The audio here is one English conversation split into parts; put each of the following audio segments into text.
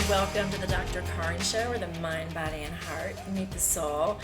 Welcome to the Dr. Karin Show, where the mind, body, and heart meet the soul.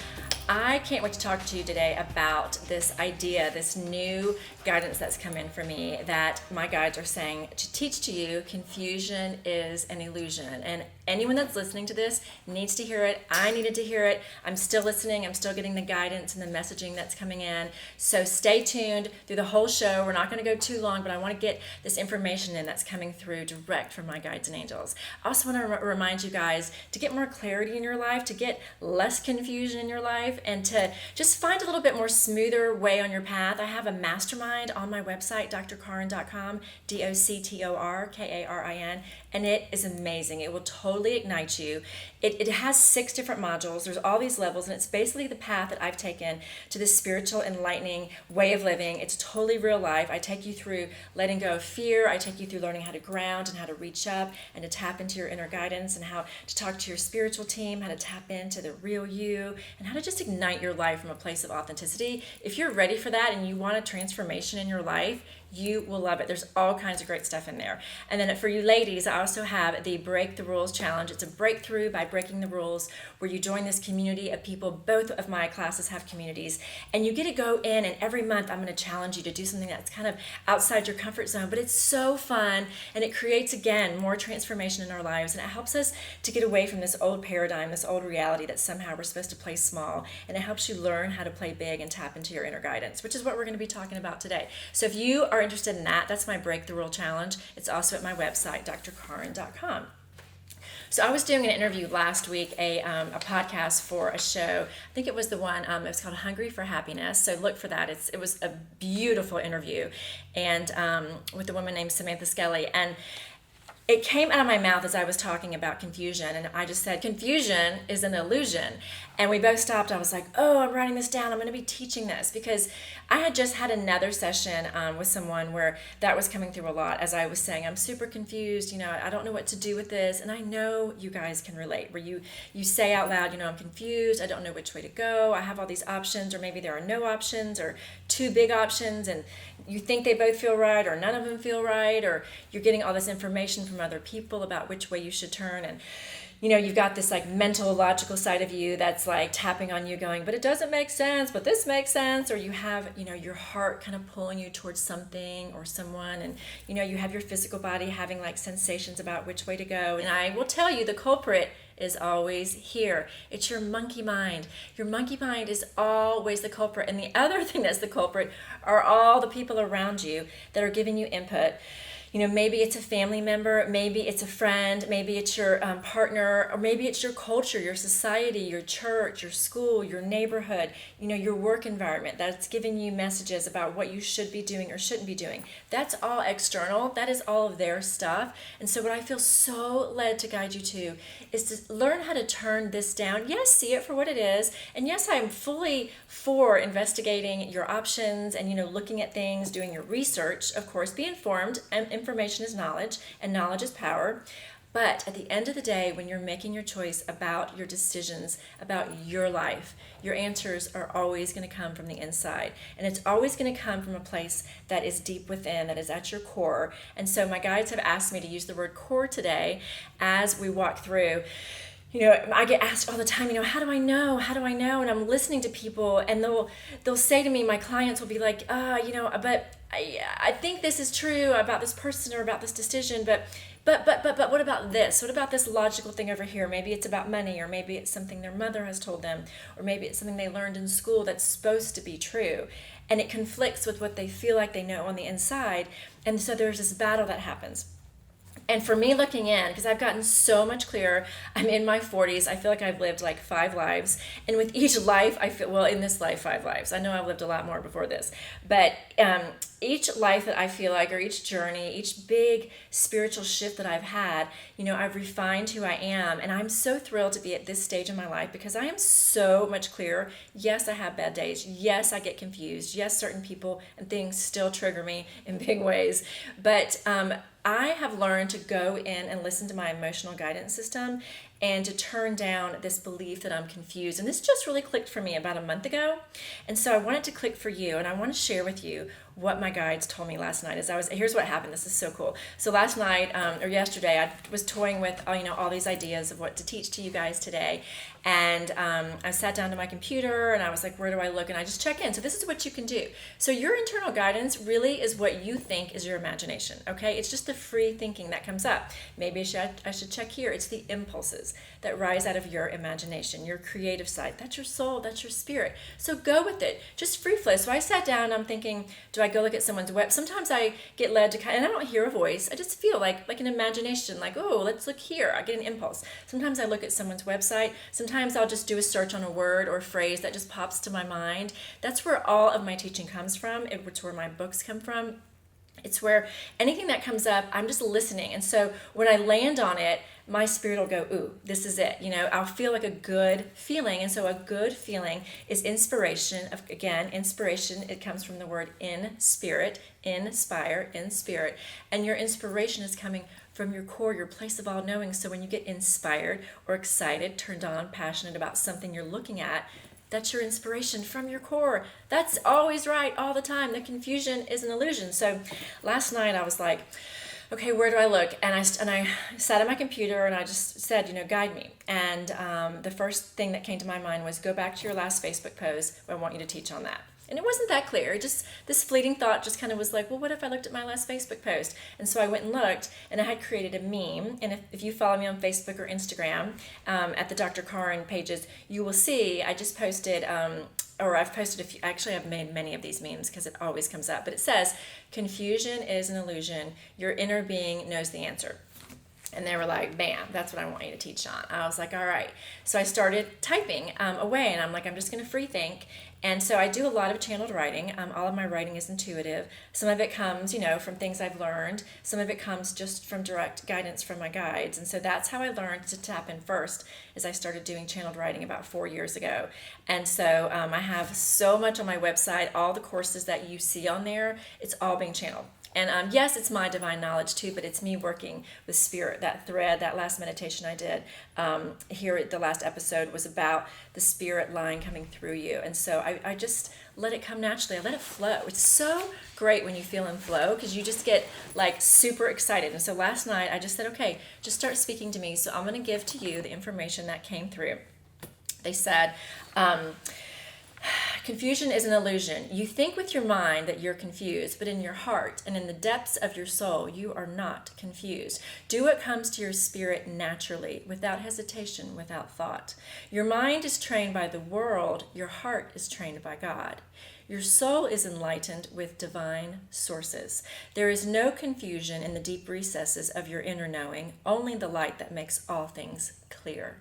I can't wait to talk to you today about this idea, this new guidance that's come in for me, that my guides are saying to teach to you, confusion is an illusion. And anyone that's listening to this needs to hear it. I needed to hear it. I'm still listening. I'm still getting the guidance and the messaging that's coming in. So stay tuned through the whole show. We're not going to go too long, but I want to get this information in that's coming through direct from my guides and angels. I also want to remind you guys to get more clarity in your life, to get less confusion in your life, and to just find a little bit more smoother way on your path. I have a mastermind on my website, drkarin.com, DOCTORKARIN, and it is amazing. It will totally ignite you. It has 6 different modules. There's all these levels, and it's basically the path that I've taken to this spiritual, enlightening way of living. It's totally real life. I take you through letting go of fear. I take you through learning how to ground and how to reach up and to tap into your inner guidance, and how to talk to your spiritual team, how to tap into the real you, and how to just ignite your life from a place of authenticity. If you're ready for that and you want a transformation in your life, you will love it. There's all kinds of great stuff in there. And then for you ladies, I also have the Break the Rules Challenge. It's a breakthrough by breaking the rules, where you join this community of people. Both of my classes have communities, and you get to go in, and every month I'm going to challenge you to do something that's kind of outside your comfort zone, but it's so fun, and it creates, again, more transformation in our lives, and it helps us to get away from this old paradigm, this old reality that somehow we're supposed to play small, and it helps you learn how to play big and tap into your inner guidance, which is what we're going to be talking about today. So if you are interested in that, that's my Break the Rule Challenge. It's also at my website, drkarin.com. So I was doing an interview last week, a podcast for a show. I think it was the one, it was called Hungry for Happiness. So look for that. It was a beautiful interview, and with a woman named Samantha Skelly. And it came out of my mouth as I was talking about confusion, and I just said, confusion is an illusion. And we both stopped. I was like, oh, I'm writing this down. I'm going to be teaching this, because I had just had another session with someone where that was coming through a lot. As I was saying, I'm super confused. I don't know what to do with this. And I know you guys can relate, where you say out loud, I'm confused. I don't know which way to go. I have all these options, or maybe there are no options, or 2 big options, and you think they both feel right, or none of them feel right, or you're getting all this information from other people about which way you should turn. And you've got this like mental, logical side of you that's like tapping on you going, but it doesn't make sense, but this makes sense. Or you have, your heart kind of pulling you towards something or someone. And, you have your physical body having like sensations about which way to go. And I will tell you, the culprit is always here. It's your monkey mind. Your monkey mind is always the culprit. And the other thing that's the culprit are all the people around you that are giving you input. Maybe it's a family member, maybe it's a friend, maybe it's your partner, or maybe it's your culture, your society, your church, your school, your neighborhood, your work environment that's giving you messages about what you should be doing or shouldn't be doing. That's all external. That is all of their stuff. And so what I feel so led to guide you to is to learn how to turn this down. Yes, see it for what it is. And yes, I am fully for investigating your options and, looking at things, doing your research. Of course, be informed, and information is knowledge, and knowledge is power. But at the end of the day, when you're making your choice about your decisions, about your life, your answers are always going to come from the inside. And it's always going to come from a place that is deep within, that is at your core. And so my guides have asked me to use the word core today as we walk through. I get asked all the time, how do I know? How do I know? And I'm listening to people, and they'll say to me, my clients will be like, but I think this is true about this person or about this decision, but what about this? What about this logical thing over here? Maybe it's about money, or maybe it's something their mother has told them, or maybe it's something they learned in school that's supposed to be true. And it conflicts with what they feel like they know on the inside. And so there's this battle that happens. And for me, looking in, because I've gotten so much clearer, I'm in my 40s. I feel like I've lived like 5 lives. And with each life, I feel, in this life, 5 lives. I know I've lived a lot more before this. But each life that I feel like, or each journey, each big spiritual shift that I've had, I've refined who I am. And I'm so thrilled to be at this stage in my life, because I am so much clearer. Yes, I have bad days. Yes, I get confused. Yes, certain people and things still trigger me in big ways. But I have learned to go in and listen to my emotional guidance system and to turn down this belief that I'm confused. And this just really clicked for me about a month ago. And so I want it to click for you, and I want to share with you what my guides told me last night. Here's what happened. This is so cool. So last night, or yesterday, I was toying with all these ideas of what to teach to you guys today. And I sat down to my computer and I was like, where do I look? And I just check in. So this is what you can do. So your internal guidance really is what you think is your imagination, okay? It's just the free thinking that comes up. Maybe I should check here. It's the impulses that rise out of your imagination, your creative side. That's your soul, that's your spirit. So go with it. Just free flow. So I sat down and I'm thinking, do I go look at someone's web? Sometimes I get led to and I don't hear a voice. I just feel like an imagination, like, oh, let's look here. I get an impulse. Sometimes I look at someone's website. Sometimes I'll just do a search on a word or a phrase that just pops to my mind. That's where all of my teaching comes from. It's where my books come from. It's where anything that comes up, I'm just listening. And so when I land on it, my spirit will go, ooh, this is it. I'll feel like a good feeling. And so a good feeling is inspiration. Inspiration, it comes from the word in spirit, inspire, in spirit. And your inspiration is coming from your core, your place of all knowing. So when you get inspired or excited, turned on, passionate about something you're looking at, that's your inspiration from your core. That's always right all the time. The confusion is an illusion. So last night I was like, okay, where do I look? And I sat at my computer and I just said, guide me. And the first thing that came to my mind was, go back to your last Facebook post. I want you to teach on that. And it wasn't that clear. This fleeting thought just kind of was like, well, what if I looked at my last Facebook post? And so I went and looked, and I had created a meme. And if you follow me on Facebook or Instagram at the Dr. Karin pages, you will see I just posted, I've posted a few. Actually, I've made many of these memes because it always comes up. But it says, confusion is an illusion. Your inner being knows the answer. And they were like, bam, that's what I want you to teach on. I was like, all right. So I started typing away, and I'm like, I'm just going to free think. And so I do a lot of channeled writing. All of my writing is intuitive. Some of it comes, from things I've learned. Some of it comes just from direct guidance from my guides. And so that's how I learned to tap in first, as I started doing channeled writing about 4 years ago. And so I have so much on my website. All the courses that you see on there, it's all being channeled. And yes, it's my divine knowledge too, but it's me working with spirit. That thread, that last meditation I did here at the last episode was about the spirit line coming through you. And so I just let it come naturally. I let it flow. It's so great when you feel in flow because you just get like super excited. And so last night I just said, okay, just start speaking to me. So I'm going to give to you the information that came through. They said, confusion is an illusion. You think with your mind that you're confused, but in your heart and in the depths of your soul, you are not confused. Do what comes to your spirit naturally, without hesitation, without thought. Your mind is trained by the world. Your heart is trained by God. Your soul is enlightened with divine sources. There is no confusion in the deep recesses of your inner knowing, only the light that makes all things clear.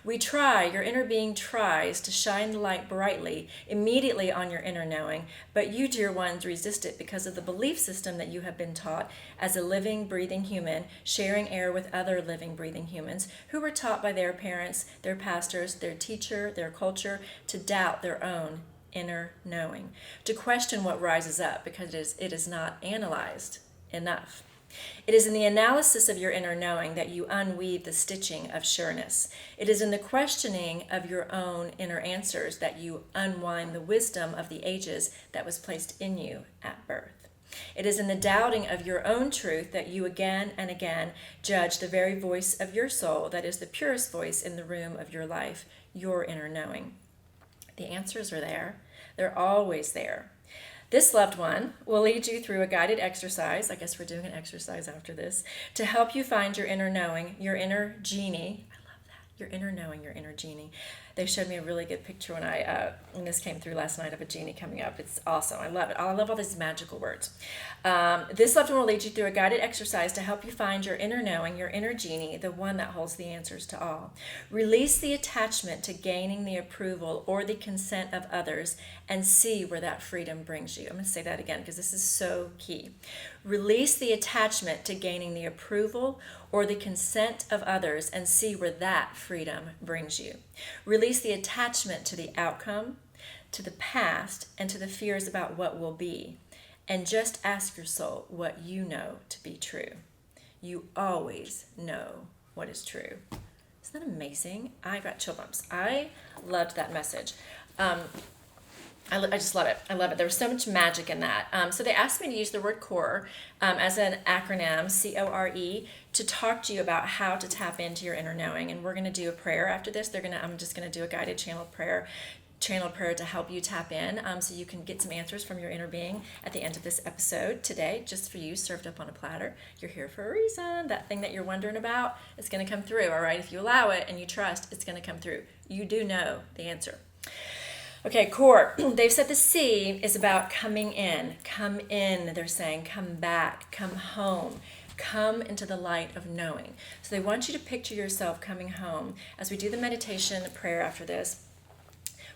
Your inner being tries to shine the light brightly immediately on your inner knowing, but you, dear ones, resist it because of the belief system that you have been taught as a living, breathing human, sharing air with other living, breathing humans who were taught by their parents, their pastors, their teacher, their culture to doubt their own inner knowing, to question what rises up because it is not analyzed enough. It is in the analysis of your inner knowing that you unweave the stitching of sureness. It is in the questioning of your own inner answers that you unwind the wisdom of the ages that was placed in you at birth. It is in the doubting of your own truth that you again and again judge the very voice of your soul that is the purest voice in the room of your life, your inner knowing. The answers are there. They're always there. This loved one will lead you through a guided exercise. I guess we're doing an exercise after this to help you find your inner knowing, your inner genie. I love that. Your inner knowing, your inner genie. They showed me a really good picture when this came through last night of a genie coming up. It's awesome. I love it. I love all these magical words. This loved one will lead you through a guided exercise to help you find your inner knowing, your inner genie, the one that holds the answers to all. Release the attachment to gaining the approval or the consent of others and see where that freedom brings you. I'm going to say that again because this is so key. Release the attachment to gaining the approval or the consent of others and see where that freedom brings you. Release the attachment to the outcome, to the past, and to the fears about what will be. And just ask your soul what you know to be true. you always know what is true. Isn't that amazing? I got chill bumps. I loved that message. I just love it. I love it. There was so much magic in that. So they asked me to use the word core as an acronym, CORE, to talk to you about how to tap into your inner knowing. And we're going to do a prayer after this. I'm just going to do a guided channeled prayer to help you tap in, so you can get some answers from your inner being at the end of this episode today, just for you, served up on a platter. You're here for a reason. That thing that you're wondering about is going to come through, all right? If you allow it and you trust, it's going to come through. You do know the answer. Okay, core. They've said the C is about coming in. Come in, they're saying. Come back. Come home. Come into the light of knowing. So they want you to picture yourself coming home. As we do the meditation, the prayer after this,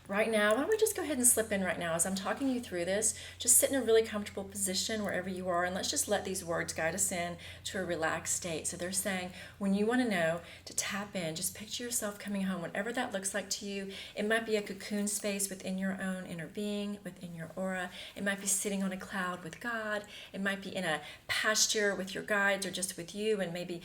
right now, why don't we just go ahead and slip in right now as I'm talking you through this. Just sit in a really comfortable position wherever you are, and let's just let these words guide us in to a relaxed state. So they're saying, when you want to know to tap in, just picture yourself coming home, whatever that looks like to you. It might be a cocoon space within your own inner being, within your aura. It might be sitting on a cloud with God. It might be in a pasture with your guides, or just with you and maybe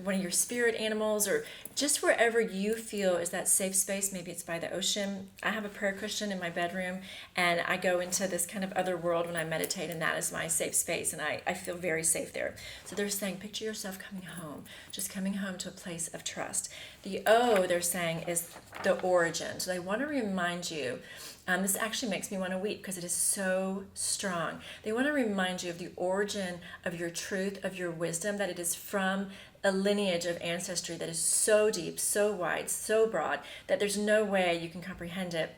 one of your spirit animals, or just wherever you feel is that safe space. Maybe it's by the ocean. I have a prayer cushion in my bedroom, and I go into this kind of other world when I meditate, and that is my safe space, and I feel very safe there. So they're saying, picture yourself coming home, just coming home to a place of trust. The O, they're saying, is the origin. So they want to remind you, this actually makes me want to weep because it is so strong. They want to remind you of the origin of your truth, of your wisdom, that it is from a lineage of ancestry that is so deep, so wide, so broad, that there's no way you can comprehend it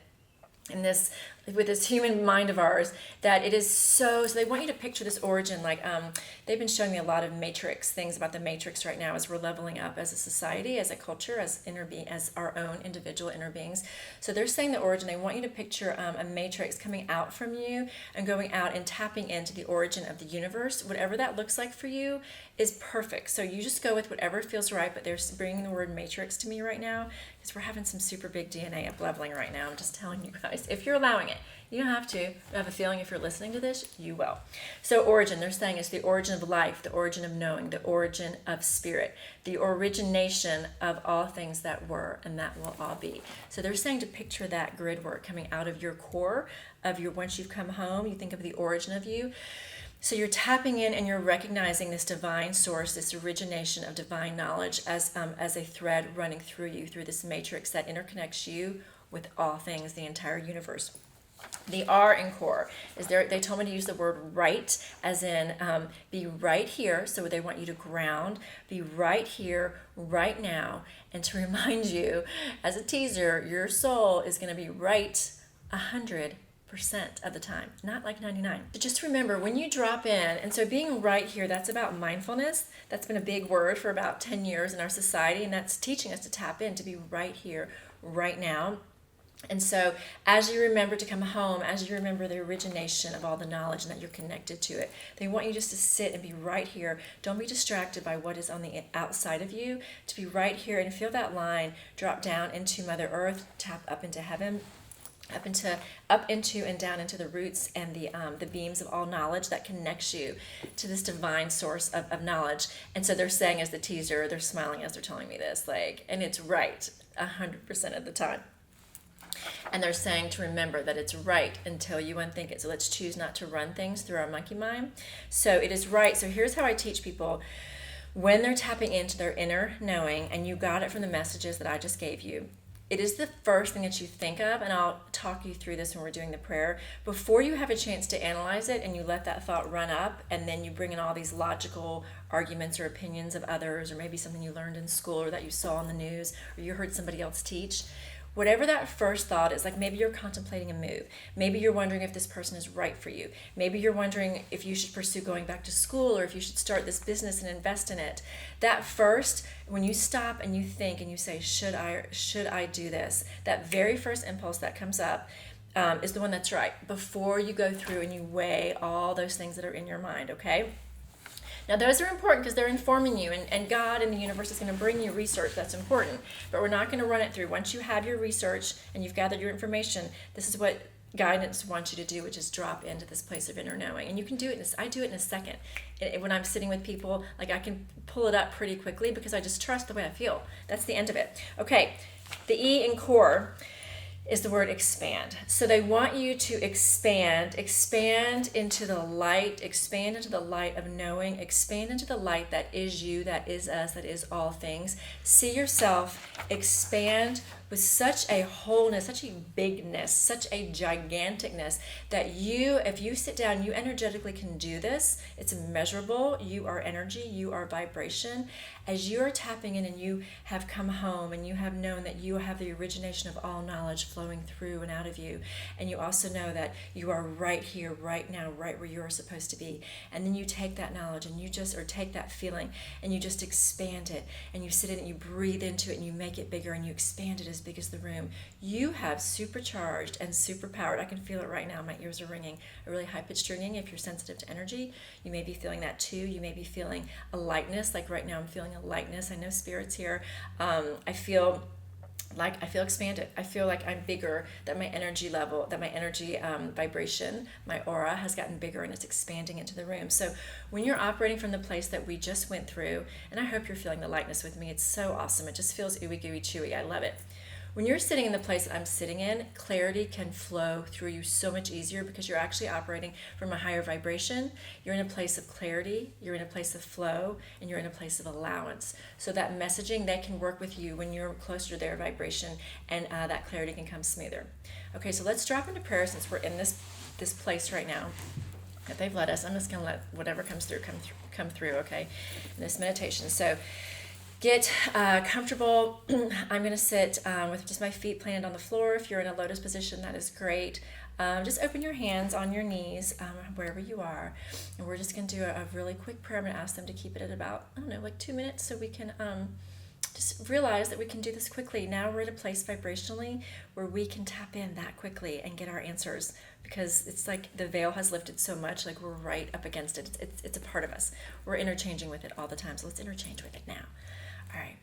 in this, with this human mind of ours, that it is so they want you to picture this origin. Like they've been showing me a lot of matrix things about the matrix right now as we're leveling up as a society, as a culture, as as our own individual inner beings. So they're saying the origin. They want you to picture a matrix coming out from you and going out and tapping into the origin of the universe. Whatever that looks like for you is perfect. So you just go with whatever feels right, but they're bringing the word matrix to me right now because we're having some super big DNA up leveling right now. I'm just telling you guys, if you're allowing it. You don't have to. I have a feeling if you're listening to this, you will. So origin, they're saying, is the origin of life, the origin of knowing, the origin of spirit, the origination of all things that were and that will all be. So they're saying to picture that grid work coming out of your core, of your, once you've come home, you think of the origin of you. So you're tapping in and you're recognizing this divine source, this origination of divine knowledge as a thread running through you, through this matrix that interconnects you with all things, the entire universe. The R in core is there. They told me to use the word right, as in be right here. So they want you to ground, be right here, right now, and to remind you, as a teaser, your soul is going to be right 100% of the time, not like 99. So just remember when you drop in, and so being right here, that's about mindfulness. That's been a big word for about 10 years in our society, and that's teaching us to tap in, to be right here, right now. And so as you remember to come home, as you remember the origination of all the knowledge and that you're connected to it, they want you just to sit and be right here. Don't be distracted by what is on the outside of you, to be right here and feel that line drop down into Mother Earth, tap up into heaven, up into and down into the roots and the beams of all knowledge that connects you to this divine source of knowledge. And so they're saying, as the teaser, they're smiling as they're telling me this, like, and it's right 100% of the time. And they're saying to remember that it's right until you unthink it. So let's choose not to run things through our monkey mind. So it is right. So here's how I teach people when they're tapping into their inner knowing, and you got it from the messages that I just gave you. It is the first thing that you think of, and I'll talk you through this when we're doing the prayer. Before you have a chance to analyze it and you let that thought run up, and then you bring in all these logical arguments or opinions of others, or maybe something you learned in school or that you saw on the news or you heard somebody else teach. Whatever that first thought is, like maybe you're contemplating a move. Maybe you're wondering if this person is right for you. Maybe you're wondering if you should pursue going back to school or if you should start this business and invest in it. That first, when you stop and you think and you say, should I do this? That very first impulse that comes up is the one that's right, before you go through and you weigh all those things that are in your mind, okay? Now, those are important because they're informing you, and God and the universe is going to bring you research that's important, but we're not going to run it through. Once you have your research and you've gathered your information, this is what guidance wants you to do, which is drop into this place of inner knowing. And you can do it, I do it in a second. When I'm sitting with people, like I can pull it up pretty quickly because I just trust the way I feel. That's the end of it. Okay, the E in core is the word expand. So they want you to expand into the light, expand into the light of knowing, expand into the light that is you, that is us, that is all things. See yourself expand with such a wholeness, such a bigness, such a giganticness that you, if you sit down, you energetically can do this. It's immeasurable. You are energy, you are vibration. As you are tapping in and you have come home and you have known that you have the origination of all knowledge flowing through and out of you, and you also know that you are right here, right now, right where you are supposed to be, and then you take that knowledge and you just, or take that feeling and you just expand it, and you sit in it, you breathe into it, and you make it bigger, and you expand it as big as the room. You have supercharged and superpowered. I can feel it right now. My ears are ringing, a really high-pitched ringing. If you're sensitive to energy, you may be feeling that too. You may be feeling a lightness, like right now I'm feeling a lightness. I know Spirit's here. I feel expanded. I feel like I'm bigger, that my energy level, that my energy vibration, my aura has gotten bigger, and it's expanding into the room. So when you're operating from the place that we just went through, and I hope you're feeling the lightness with me, it's so awesome. It just feels ooey gooey chewy. I love it. When you're sitting in the place that I'm sitting in, clarity can flow through you so much easier because you're actually operating from a higher vibration. You're in a place of clarity, you're in a place of flow, and you're in a place of allowance. So that messaging, they can work with you when you're closer to their vibration, and that clarity can come smoother. Okay, so let's drop into prayer since we're in this place right now that they've led us. I'm just going to let whatever comes through come through, okay, in this meditation. So get comfortable. I'm going to sit with just my feet planted on the floor. If you're in a lotus position, that is great. Just open your hands on your knees, wherever you are. And we're just going to do a really quick prayer. I'm going to ask them to keep it at about, 2 minutes, so we can just realize that we can do this quickly. Now we're at a place vibrationally where we can tap in that quickly and get our answers, because it's like the veil has lifted so much, like we're right up against it. It's a part of us. We're interchanging with it all the time, so let's interchange with it now. All right.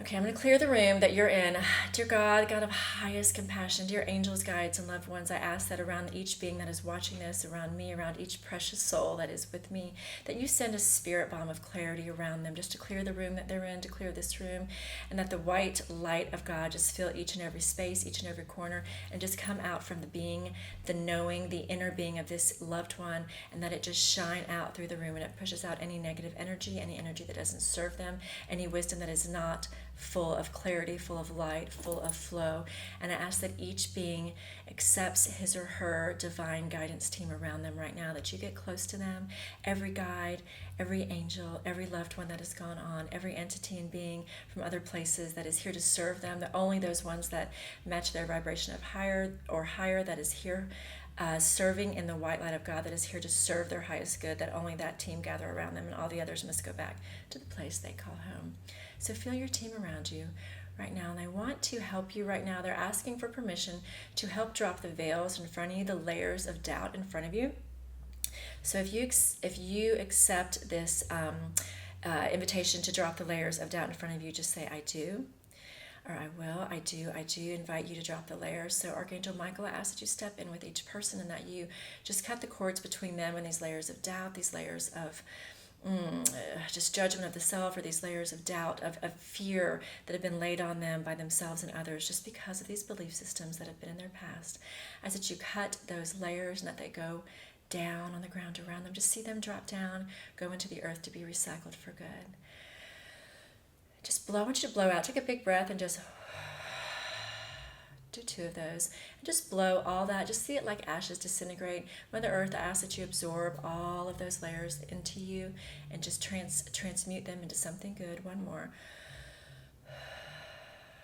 Okay, I'm going to clear the room that you're in. Dear God, God of highest compassion, dear angels, guides, and loved ones, I ask that around each being that is watching this, around me, around each precious soul that is with me, that you send a spirit bomb of clarity around them, just to clear the room that they're in, to clear this room, and that the white light of God just fill each and every space, each and every corner, and just come out from the being, the knowing, the inner being of this loved one, and that it just shine out through the room, and it pushes out any negative energy, any energy that doesn't serve them, any wisdom that is not full of clarity, full of light, full of flow. And I ask that each being accepts his or her divine guidance team around them right now, that you get close to them, every guide, every angel, every loved one that has gone on, every entity and being from other places that is here to serve them, that only those ones that match their vibration of higher, that is here serving in the white light of God, that is here to serve their highest good, that only that team gather around them, and all the others must go back to the place they call home. So feel your team around you right now, and I want to help you right now. They're asking for permission to help drop the veils in front of you, the layers of doubt in front of you. So if you accept this invitation to drop the layers of doubt in front of you, just say, I do. Or I will, I do invite you to drop the layers. So Archangel Michael, I ask that you step in with each person and that you just cut the cords between them and these layers of doubt, these layers of just judgment of the self, or these layers of doubt, of fear that have been laid on them by themselves and others just because of these belief systems that have been in their past. As that you cut those layers and that they go down on the ground around them. Just see them drop down, go into the earth to be recycled for good. I want you to blow out. Take a big breath and just do 2 of those. And just blow all that. Just see it like ashes disintegrate. Mother Earth, I ask that you absorb all of those layers into you and just transmute them into something good. One more.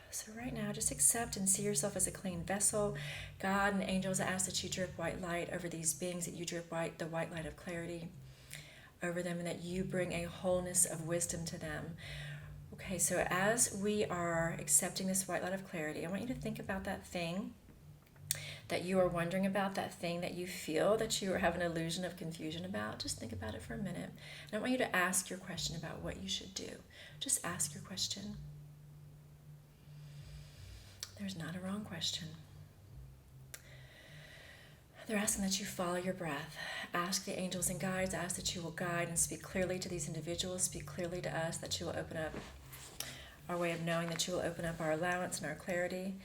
So right now, just accept and see yourself as a clean vessel. God and angels, I ask that you drip white light over these beings, that you drip the white light of clarity over them, and that you bring a wholeness of wisdom to them. Okay, so as we are accepting this white light of clarity, I want you to think about that thing that you are wondering about, that thing that you feel that you have an illusion of confusion about. Just think about it for a minute. And I want you to ask your question about what you should do. Just ask your question. There's not a wrong question. They're asking that you follow your breath. Ask the angels and guides, ask that you will guide and speak clearly to these individuals, speak clearly to us, that you will open up our way of knowing, that you will open up our allowance and our clarity.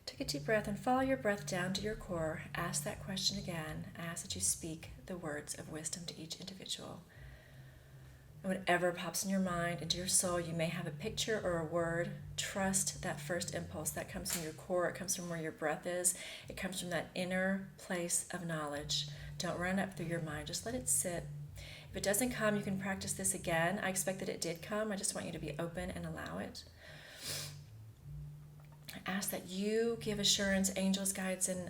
Take a deep breath and follow your breath down to your core. Ask that question again. Ask that you speak the words of wisdom to each individual. And whatever pops in your mind, into your soul, you may have a picture or a word. Trust that first impulse that comes from your core. It comes from where your breath is. It comes from that inner place of knowledge. Don't run up through your mind. Just let it sit. If it doesn't come, you can practice this again. I expect that it did come. I just want you to be open and allow it. I ask that you give assurance, angels, guides, and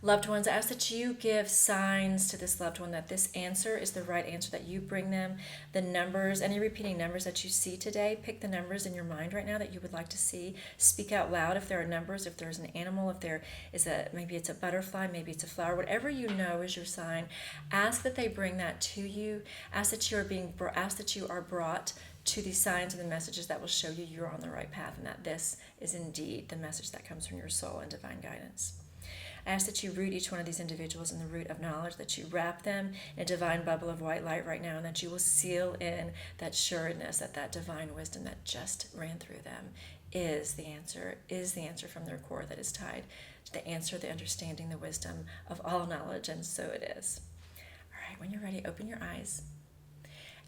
loved ones. I ask that you give signs to this loved one that this answer is the right answer, that you bring them the numbers, any repeating numbers that you see today. Pick the numbers in your mind right now that you would like to see. Speak out loud if there are numbers, if there's an animal, if there is maybe it's a butterfly, maybe it's a flower, whatever you know is your sign. Ask that they bring that to you. Ask that you are brought to these signs and the messages that will show you you're on the right path, and that this is indeed the message that comes from your soul and divine guidance. I ask that you root each one of these individuals in the root of knowledge, that you wrap them in a divine bubble of white light right now, and that you will seal in that sureness, that divine wisdom that just ran through them is the answer from their core, that is tied to the answer, the understanding, the wisdom of all knowledge, and so it is. All right, when you're ready, open your eyes.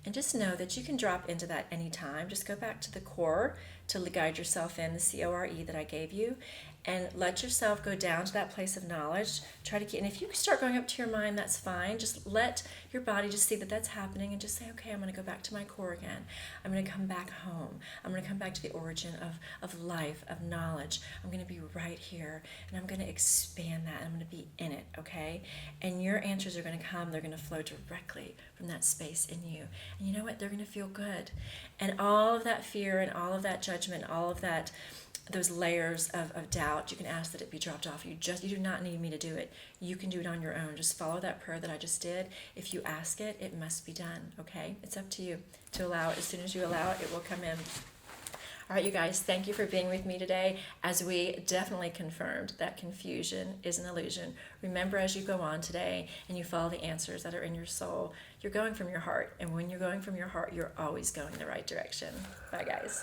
And just know that you can drop into that anytime. Just go back to the core to guide yourself in, the CORE that I gave you, and let yourself go down to that place of knowledge. Try to and if you start going up to your mind, that's fine. Just let your body just see that that's happening, and just say, okay, I'm going to go back to my core again. I'm going to come back home. I'm going to come back to the origin of life, of knowledge. I'm going to be right here, and I'm going to expand that. I'm going to be in it, okay? And your answers are going to come. They're going to flow directly from that space in you. And you know what? They're going to feel good. And all of that fear and all of that judgment, all of that, those layers of doubt, you can ask that it be dropped off. You do not need me to do it. You can do it on your own. Just follow that prayer that I just did. If you ask it, it must be done, okay? It's up to you to allow it. As soon as you allow it, it will come in. All right, you guys, thank you for being with me today, as we definitely confirmed that confusion is an illusion. Remember, as you go on today and you follow the answers that are in your soul, you're going from your heart. And when you're going from your heart, you're always going the right direction. Bye, guys.